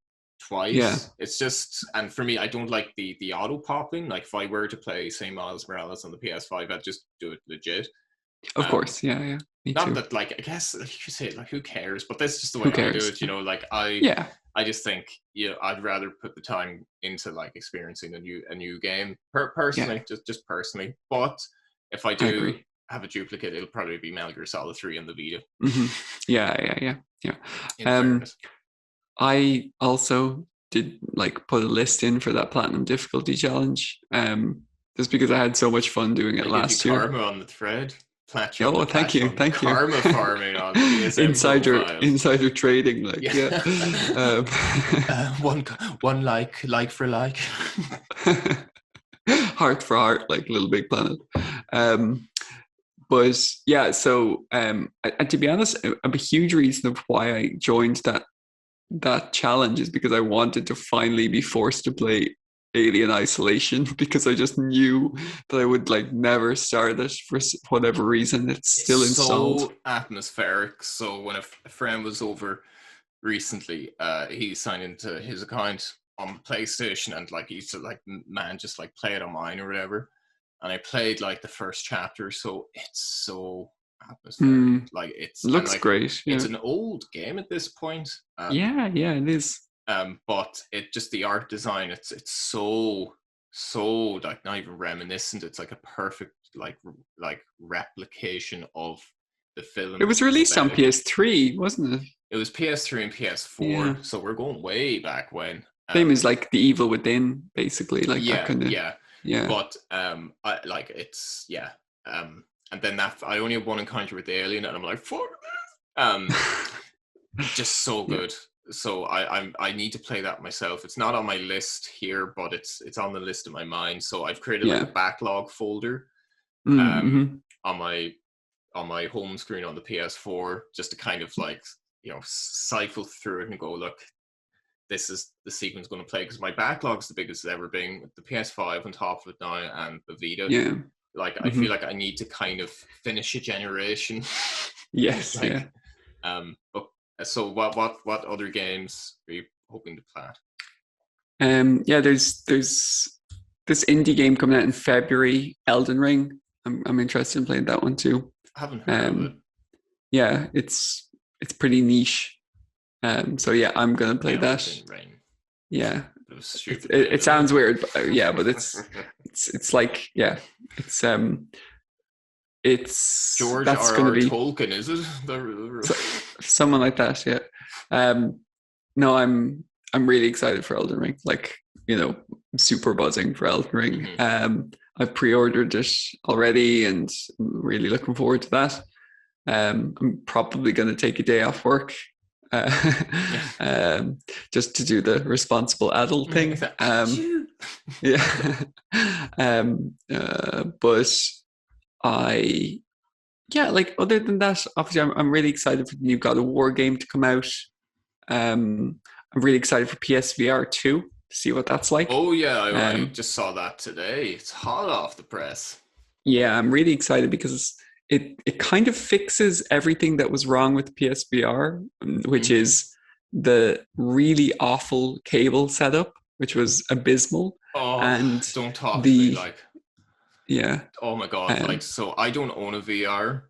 Speaker 3: twice. It's just, and for me, I don't like the auto popping. Like if I were to play say Miles Morales on the PS5, I'd just do it legit.
Speaker 2: Of course, Me
Speaker 3: not
Speaker 2: too.
Speaker 3: That like I guess you could say like who cares, but that's just the way I do it. Like I just think I'd rather put the time into like experiencing a new game personally, just personally. But if I do have a duplicate, it'll probably be Metal Gear Solid 3 on the Vita.
Speaker 2: Yeah. I also did like put a list in for that platinum difficulty challenge. Just because I had so much fun doing it
Speaker 3: I give you
Speaker 2: last year.
Speaker 3: karma on the thread. Platchum,
Speaker 2: Oh,
Speaker 3: the
Speaker 2: thank you,
Speaker 3: Platchum
Speaker 2: thank you.
Speaker 3: karma farming on PSN profiles.
Speaker 2: Insider trading, like yeah. Um,
Speaker 3: One like for like.
Speaker 2: heart for heart, like Little Big Planet. Um, but yeah, so and to be honest, a huge reason of why I joined that challenge is because I wanted to finally be forced to play Alien Isolation because I just knew that I would like never start it for whatever reason. It's
Speaker 3: It's
Speaker 2: still installed.
Speaker 3: so atmospheric. So when a friend was over recently, he signed into his account on PlayStation, and like he said, like, man, just like play it on mine or whatever. And I played like the first chapter, so it's so atmospheric.
Speaker 2: Mm,
Speaker 3: Like it's and
Speaker 2: looks
Speaker 3: like
Speaker 2: great.
Speaker 3: it's
Speaker 2: Yeah.
Speaker 3: an old game at this point.
Speaker 2: Yeah, yeah, it is.
Speaker 3: But it just the art design, it's so like not even reminiscent. It's like a perfect like replication of the
Speaker 2: It
Speaker 3: film
Speaker 2: was released on
Speaker 3: aesthetic.
Speaker 2: PS3, wasn't it?
Speaker 3: It was PS3 and
Speaker 2: Yeah.
Speaker 3: PS4, so we're going way back when.
Speaker 2: Same as like The Evil Within, basically, like that
Speaker 3: Yeah,
Speaker 2: kind of.
Speaker 3: yeah,
Speaker 2: Yeah.
Speaker 3: but I like it's yeah. And then that I only have one encounter with the alien, and I'm like, fuck this. Just so
Speaker 2: Yeah.
Speaker 3: good. So I need to play that myself. It's not on my list here, but it's on the list in my mind. So I've created like a
Speaker 2: Yeah.
Speaker 3: backlog folder um
Speaker 2: Mm-hmm.
Speaker 3: on my home screen on the PS4, just to kind of like cycle through it and go, look, this is the sequence going to play, because my backlog's the biggest it's ever been with the PS5 on top of it now and the Vita.
Speaker 2: Yeah.
Speaker 3: Like I
Speaker 2: Mm-hmm.
Speaker 3: feel like I need to kind of finish a generation.
Speaker 2: Yes. Yeah.
Speaker 3: Like but so what other games are you hoping to play?
Speaker 2: Yeah. There's this indie game coming out in February, Elden Ring. I'm interested in playing that one too.
Speaker 3: I haven't heard of it.
Speaker 2: Um, yeah, it's pretty niche. So yeah, I'm gonna play that.
Speaker 3: Elden Ring.
Speaker 2: Yeah,
Speaker 3: It was a
Speaker 2: it
Speaker 3: stupid
Speaker 2: it,
Speaker 3: name,
Speaker 2: it
Speaker 3: isn't
Speaker 2: sounds
Speaker 3: it?
Speaker 2: weird, but yeah, but it's like yeah, it's it's
Speaker 3: George
Speaker 2: that's
Speaker 3: R.
Speaker 2: gonna
Speaker 3: R.
Speaker 2: be
Speaker 3: Tolkien, is it?
Speaker 2: so, someone like that. Yeah. No, I'm really excited for Elden Ring. Like super buzzing for Elden Ring.
Speaker 3: Mhm.
Speaker 2: I've pre-ordered it already, and I'm really looking forward to that. I'm probably going to take a day off work uh, um, just to do the responsible adult thing. Yeah. But I, yeah, like other than that, obviously, I'm really excited for the new God of War game to come out. I'm really excited for PSVR 2 to see what that's like.
Speaker 3: Oh yeah, I
Speaker 2: Um,
Speaker 3: just saw that today. It's hot off the press.
Speaker 2: yeah, I'm really excited because it kind of fixes everything that was wrong with PSVR, which
Speaker 3: Mm-hmm.
Speaker 2: is the really awful cable setup, which was abysmal,
Speaker 3: Oh,
Speaker 2: and
Speaker 3: don't talk to me
Speaker 2: the
Speaker 3: like.
Speaker 2: yeah,
Speaker 3: Oh my god! Like,
Speaker 2: um,
Speaker 3: so I don't own a VR.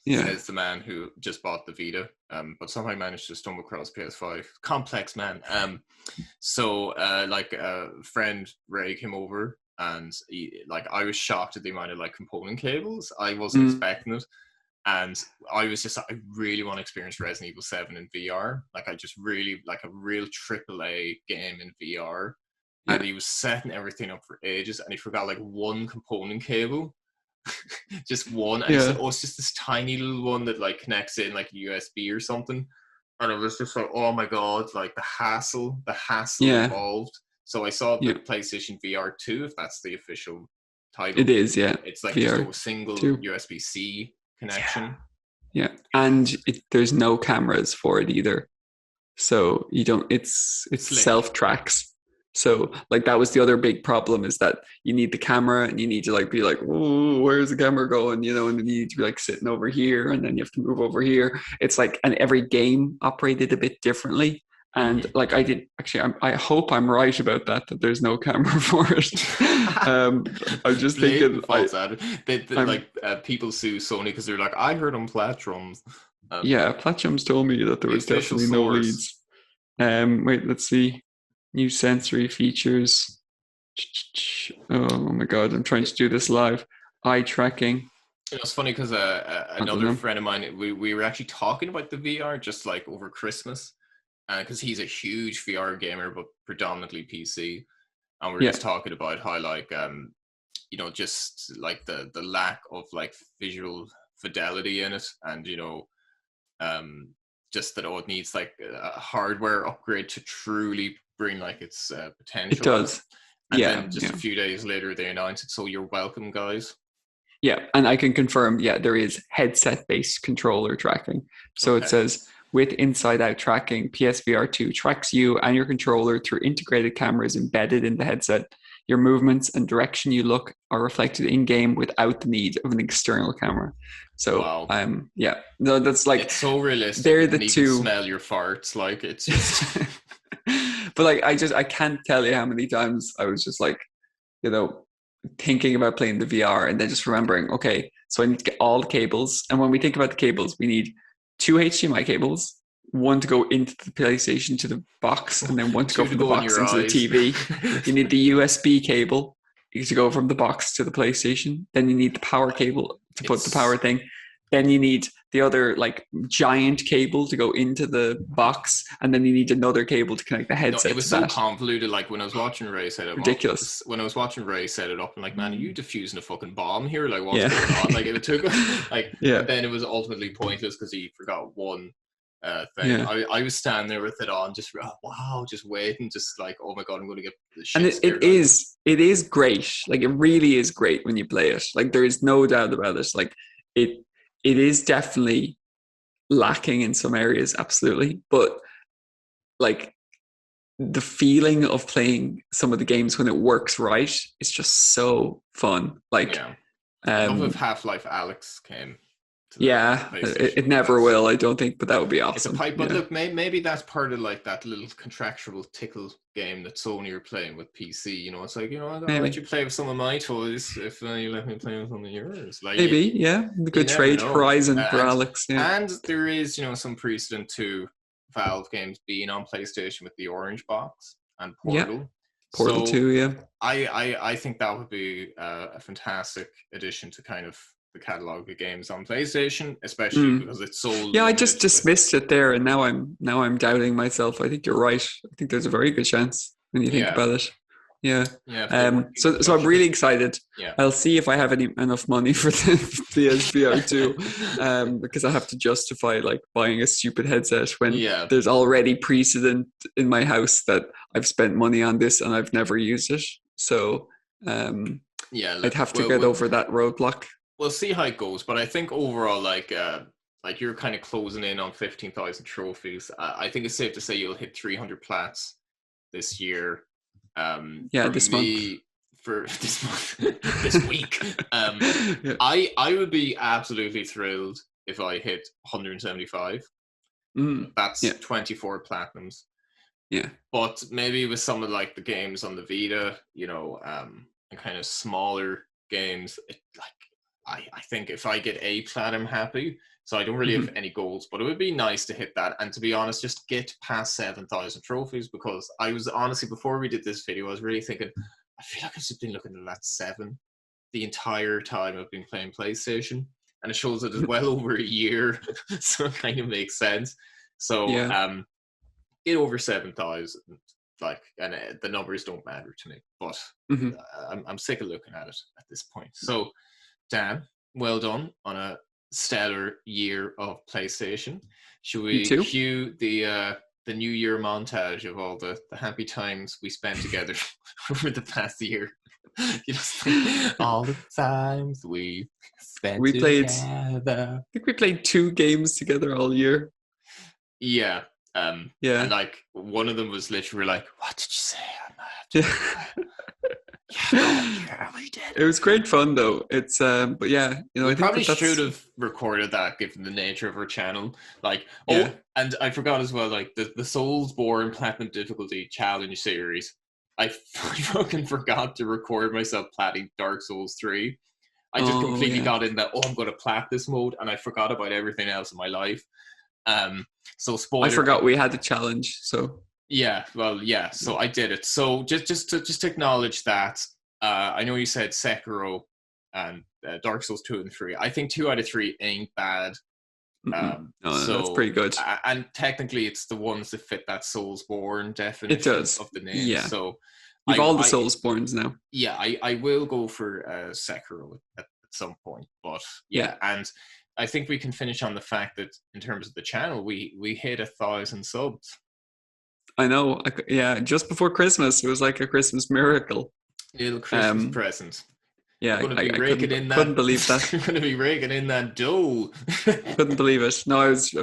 Speaker 2: yeah,
Speaker 3: Says the man who just bought the Vita. But somehow managed to stumble across PS5. Complex man. So like a friend Ray came over, and like I was shocked at the amount of like component cables. I wasn't
Speaker 2: mm,
Speaker 3: expecting it, and I was just, I really want to experience Resident Evil 7 in VR. Like I just really like a real AAA game in VR. And
Speaker 2: yeah,
Speaker 3: he was setting everything up for ages, and he forgot like one component cable, just one. And he said,
Speaker 2: yeah,
Speaker 3: "Oh, it's just this tiny little one that like connects in like USB or something." And it was just like, "Oh my god!" Like the hassle
Speaker 2: yeah,
Speaker 3: involved. So I saw the
Speaker 2: yeah.
Speaker 3: PlayStation VR 2, if that's the official
Speaker 2: It
Speaker 3: title.
Speaker 2: is, yeah,
Speaker 3: It's like just
Speaker 2: VR
Speaker 3: a single
Speaker 2: too.
Speaker 3: USB-C
Speaker 2: Yeah,
Speaker 3: connection.
Speaker 2: yeah, and there's no cameras for it either. So you don't it's
Speaker 3: Slick.
Speaker 2: self tracks. So like that was the other big problem, is that you need the camera and you need to like be like, oh, where's the camera going, and then you need to be like sitting over here, and then you have to move over here. It's like, and every game operated a bit differently. And
Speaker 3: Mm-hmm.
Speaker 2: like I did actually, I hope I'm right about that there's no camera for it. um I'm just thinking
Speaker 3: Blatant false ad.
Speaker 2: I'm
Speaker 3: Like people sue Sony because they're like, I heard on Platchums.
Speaker 2: yeah, Platchums told me that there
Speaker 3: The
Speaker 2: was
Speaker 3: official
Speaker 2: definitely no
Speaker 3: source.
Speaker 2: leads. Wait, let's see. New sensory features. Oh my god, I'm trying to do this live. Eye tracking.
Speaker 3: It's funny because
Speaker 2: I don't
Speaker 3: another
Speaker 2: know.
Speaker 3: friend of mine, we were actually talking about the VR just like over Christmas, because he's a huge VR gamer, but predominantly PC. And we're
Speaker 2: Yeah,
Speaker 3: just talking about how like just like the lack of like visual fidelity in it, and um just that it needs like a hardware upgrade to truly bring like its
Speaker 2: it
Speaker 3: potential out.
Speaker 2: does.
Speaker 3: And
Speaker 2: Yeah,
Speaker 3: then just
Speaker 2: yeah.
Speaker 3: a few days later they announced it, so you're welcome, guys.
Speaker 2: Yeah, and I can confirm, yeah, there is headset-based controller tracking. So it
Speaker 3: Okay.
Speaker 2: says with inside-out tracking, PSVR 2 tracks you and your controller through integrated cameras embedded in the headset. Your movements and direction you look are reflected in-game without the need of an external camera. So,
Speaker 3: Wow.
Speaker 2: yeah, no, that's like
Speaker 3: It's so realistic
Speaker 2: they're
Speaker 3: it
Speaker 2: the
Speaker 3: can even
Speaker 2: two.
Speaker 3: smell your farts. Like it's just
Speaker 2: But like, I can't tell you how many times I was just like, you know, thinking about playing the VR and then just remembering, okay, so I need to get all the cables. And when we think about the cables, we need two HDMI cables, one to go into the PlayStation to the box, and then one to go
Speaker 3: two to
Speaker 2: from the
Speaker 3: go in
Speaker 2: box
Speaker 3: your
Speaker 2: into the
Speaker 3: eyes.
Speaker 2: TV. You need the USB cable to go from the box to the PlayStation. Then you need the power cable to put the power
Speaker 3: It's
Speaker 2: thing. Then you need the other like giant cable to go into the box, and then you need another cable to connect the
Speaker 3: no, it
Speaker 2: headset
Speaker 3: was
Speaker 2: to
Speaker 3: so
Speaker 2: that.
Speaker 3: convoluted. Like when I was watching Ray set him up,
Speaker 2: Ridiculous.
Speaker 3: when I was watching Ray set it up, I'm like, man, are you defusing a fucking bomb here? Like, what's
Speaker 2: Yeah.
Speaker 3: going on? Like, it took like,
Speaker 2: Yeah.
Speaker 3: but then it was ultimately pointless because he forgot one thing.
Speaker 2: Yeah.
Speaker 3: I was standing there with it on, just wow, just waiting, just like, oh my god, I'm going to get the
Speaker 2: And
Speaker 3: shit scared out of me.
Speaker 2: it is great. Like it really is great when you play it. Like there is no doubt about it. Like it it is definitely lacking in some areas, absolutely. But like the feeling of playing some of the games when it works right is just so fun. Like
Speaker 3: Yeah, I'd love if
Speaker 2: um
Speaker 3: Half-Life Alex came to the
Speaker 2: yeah,
Speaker 3: PlayStation,
Speaker 2: it
Speaker 3: but
Speaker 2: never
Speaker 3: that's
Speaker 2: will, I don't think, but that would be
Speaker 3: it's a
Speaker 2: awesome.
Speaker 3: pipe. But
Speaker 2: Yeah.
Speaker 3: look, maybe that's part of like that little contractual tickle game that Sony are playing with PC. It's like I'm gonna let
Speaker 2: Maybe.
Speaker 3: you play with some of my toys if you let me play with some of yours. Like
Speaker 2: Maybe, yeah. The
Speaker 3: you
Speaker 2: good
Speaker 3: never
Speaker 2: trade
Speaker 3: know.
Speaker 2: Horizon for
Speaker 3: And
Speaker 2: Alex, yeah.
Speaker 3: and there is some precedent to Valve games being on PlayStation with the Orange Box and
Speaker 2: Yeah.
Speaker 3: Portal.
Speaker 2: Portal
Speaker 3: So
Speaker 2: 2, yeah.
Speaker 3: I think that would be a fantastic addition to kind of the catalog of games on PlayStation, especially
Speaker 2: Mm.
Speaker 3: because it's so
Speaker 2: Yeah, I just
Speaker 3: limited with.
Speaker 2: dismissed it there, and now I'm doubting myself. I think you're right. I think there's a very good chance when you think
Speaker 3: Yeah,
Speaker 2: about it. Yeah.
Speaker 3: yeah, if they work in
Speaker 2: So I'm
Speaker 3: conjunction,
Speaker 2: really
Speaker 3: because
Speaker 2: excited.
Speaker 3: yeah,
Speaker 2: I'll see if I have enough money for the PSVR 2, because I have to justify like buying a stupid headset when
Speaker 3: yeah,
Speaker 2: there's already precedent in my house that I've spent money on this and I've never used it. So um,
Speaker 3: yeah.
Speaker 2: I'd
Speaker 3: Look,
Speaker 2: have to
Speaker 3: well,
Speaker 2: get over that roadblock.
Speaker 3: we'll see how it goes, but I think overall, like you're kind of closing in on 15,000 trophies. I think it's safe to say you'll hit 300 plats this year.
Speaker 2: Yeah,
Speaker 3: For
Speaker 2: this month.
Speaker 3: me, for this month, this week,
Speaker 2: Yeah.
Speaker 3: I would be absolutely thrilled if I hit 175.
Speaker 2: Mm.
Speaker 3: That's
Speaker 2: Yeah.
Speaker 3: 24 platinums.
Speaker 2: Yeah.
Speaker 3: But maybe with some of like the games on the Vita, and kind of smaller games, I think if I get a plat, I'm happy. So I don't really have
Speaker 2: Mm-hmm.
Speaker 3: any goals, but it would be nice to hit that. And to be honest, just get past 7,000 trophies, because I was honestly, before we did this video, I was really thinking, I feel like I've just been looking at that 7 the entire time I've been playing PlayStation. And it shows that it's well over a year. So it kind of makes sense. So
Speaker 2: Yeah.
Speaker 3: get over 7,000, like, and the numbers don't matter to me, but
Speaker 2: Mm-hmm.
Speaker 3: I'm sick of looking at it at this point. So Dan, well done on a stellar year of PlayStation. Should
Speaker 2: You
Speaker 3: we
Speaker 2: too.
Speaker 3: cue the New Year montage of all the happy times we spent together over the past year? All the times we spent
Speaker 2: We played.
Speaker 3: together.
Speaker 2: I think we played 2 games together all year.
Speaker 3: Yeah. And
Speaker 2: Yeah.
Speaker 3: like one of them was literally like, "What did you say?"
Speaker 2: Yeah.
Speaker 3: Yeah, we did.
Speaker 2: It was great fun though. It's but yeah,
Speaker 3: We
Speaker 2: I think
Speaker 3: probably should
Speaker 2: that's
Speaker 3: have recorded that, given the nature of our channel. Like,
Speaker 2: yeah.
Speaker 3: oh, and I forgot as well, like the Soulsborne Platinum Difficulty Challenge series. I fucking forgot to record myself platting Dark Souls 3. I just
Speaker 2: Oh
Speaker 3: completely
Speaker 2: yeah.
Speaker 3: got in that, oh, I'm going to plat this mode, and I forgot about everything else in my life. So
Speaker 2: I
Speaker 3: spoiler,
Speaker 2: forgot we had a challenge. So
Speaker 3: yeah, well, yeah. So I did it. So just to acknowledge that, I know you said Sekiro and Dark Souls 2 and 3. I think 2 out of 3 ain't bad.
Speaker 2: No, that's
Speaker 3: So
Speaker 2: pretty good.
Speaker 3: and technically it's the ones that fit that Soulsborne
Speaker 2: It
Speaker 3: definition
Speaker 2: does.
Speaker 3: of the name.
Speaker 2: Yeah.
Speaker 3: So
Speaker 2: You've all the
Speaker 3: I
Speaker 2: Soulsborns now.
Speaker 3: yeah, I will go for Sekiro at some point. But
Speaker 2: Yeah.
Speaker 3: yeah, and I think we can finish on the fact that in terms of the channel, we hit 1,000 subs.
Speaker 2: I know. Yeah, just before Christmas, it was like a Christmas miracle.
Speaker 3: Little Christmas
Speaker 2: Um,
Speaker 3: present. You're
Speaker 2: yeah,
Speaker 3: going to be
Speaker 2: I
Speaker 3: raking in
Speaker 2: couldn't
Speaker 3: that.
Speaker 2: believe that.
Speaker 3: You're going to be raking in that dough.
Speaker 2: Couldn't believe it. No, I was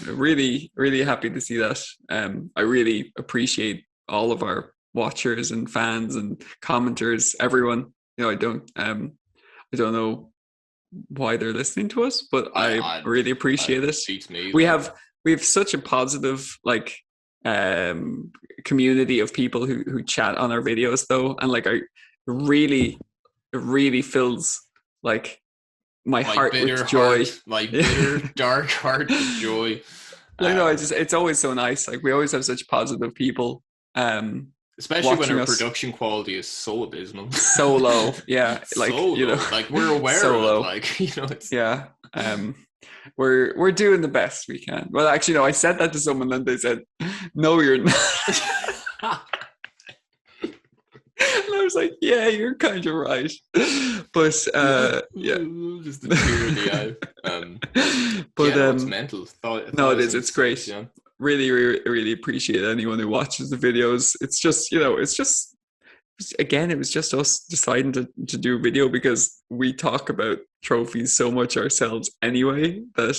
Speaker 2: really really happy to see that. I really appreciate all of our watchers and fans and commenters, everyone. You know, I don't know why they're listening to us, but I really appreciate it.
Speaker 3: Beats me.
Speaker 2: We
Speaker 3: Like,
Speaker 2: have we have such a positive like um community of people who chat on our videos though, and like I really it really fills like my heart with joy.
Speaker 3: my bitter, dark heart with joy.
Speaker 2: Like no, it's always so nice. Like we always have such positive people
Speaker 3: especially when our production quality is so abysmal.
Speaker 2: So low. Yeah. Like
Speaker 3: so
Speaker 2: you know
Speaker 3: low. Like we're aware
Speaker 2: so
Speaker 3: of it.
Speaker 2: low.
Speaker 3: Like, you know, it's
Speaker 2: yeah. We're doing the best we can. Well actually no, I said that to someone and they said, no, you're not. And I was like, yeah, you're kind of right. But yeah.
Speaker 3: Just the tear in the eye.
Speaker 2: But
Speaker 3: yeah, no, it's mental.
Speaker 2: No, it is. It's great.
Speaker 3: Yeah.
Speaker 2: Really, really, really appreciate anyone who watches the videos. It's just, you know, it's just again, it was just us deciding to do a video because we talk about trophies so much ourselves anyway that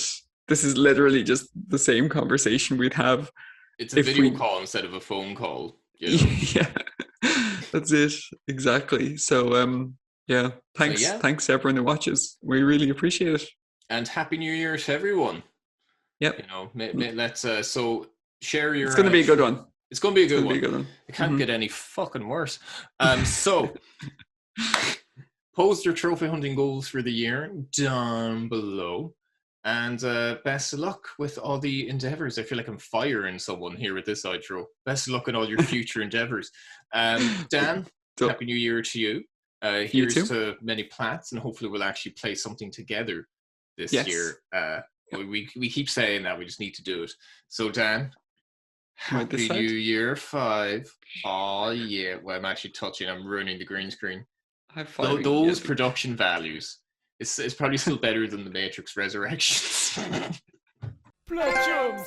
Speaker 2: this is literally just the same conversation we'd have.
Speaker 3: It's a video call instead of a phone call. You know?
Speaker 2: Yeah, that's it. Exactly. So, yeah, thanks to everyone who watches. We really appreciate it.
Speaker 3: And Happy New Year to everyone.
Speaker 2: Yep.
Speaker 3: You know, let's so share your.
Speaker 2: It's going to be a good one.
Speaker 3: It's going to be a good one. It can't
Speaker 2: Mm-hmm.
Speaker 3: get any fucking worse. So post your trophy hunting goals for the year down below, and best of luck with all the endeavors. I feel like I'm firing someone here with this outro. Best of luck in all your future endeavors. Dan, Happy New Year to you. Here's to many plats, and hopefully we'll actually play something together this year. We keep saying that, we just need to do it. So Dan, Happy New Year 5. Oh yeah. Well, I'm actually touching. I'm ruining the green screen. Those production values. It's probably still better than the Matrix Resurrections.
Speaker 1: Platchums.